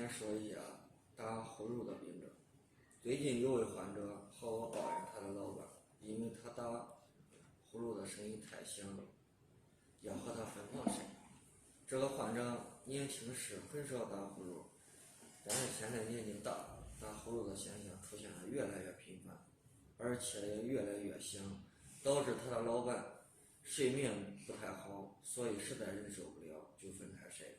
先说一下打呼噜的病症。最近有位患者和我抱怨他的老板，因为他打呼噜的声音太响，要和他分房睡。这个患者年轻时很少打呼噜，但是现在年龄大了，打呼噜的现象出现了越来越频繁，而且也越来越响，导致他的老板睡眠不太好，所以实在忍受不了，就分开睡了。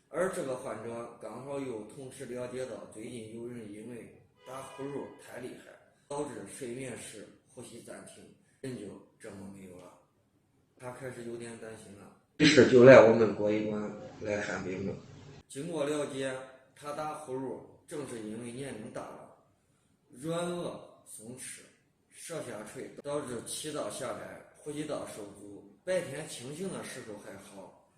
而这个患者刚好又同时了解到，最近有人因为打呼噜太厉害，导致睡眠时呼吸暂停，人就这么没有了。他开始有点担心了，于是就来我们国医馆来看病了。经过了解，他打呼噜正是因为年龄大了，软腭松弛，舌下垂，导致气道狭窄，呼吸道受阻。白天清醒的时候还好，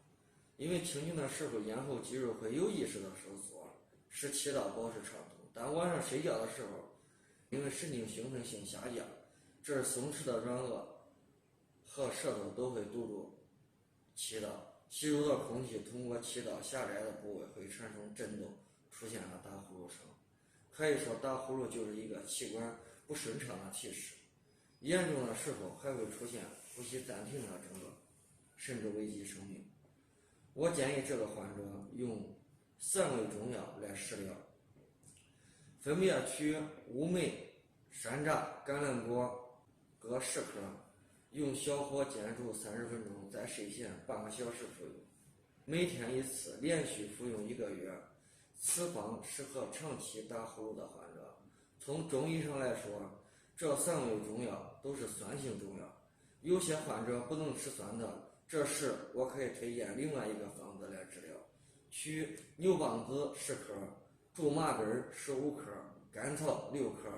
因为清醒的时候咽喉肌肉会有意识的收缩，使气道保持畅通。但晚上睡觉的时候，因为神经兴奋性下降，这松弛的软腭和舌头都会堵住气道，吸入的空气通过气道狭窄的部位会产生震动，出现了打呼噜声。可以说，打呼噜就是一个气管不顺畅的提示，严重的时候还会出现呼吸暂停的症状，甚至危及生命。我建议这个患者用3味中药来食疗，分别取乌梅、山楂、橄榄果各10克，用小火煎煮30分钟，在睡前半个小时服用，每天1次，连续服用1个月。此方适合长期打呼噜的患者。从中医上来说，这3味中药都是酸性中药，有些患者不能吃酸的，这时我可以推荐另外一个方子来治疗，取牛蒡子10克、苎麻根15克、甘草6克，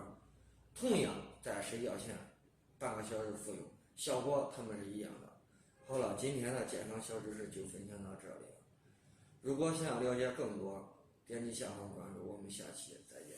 同样在睡觉前半个小时服用，效果它们是一样的。好了，今天的健康小知识就分享到这里了。如果想要了解更多，点击下方关注，我们下期再见。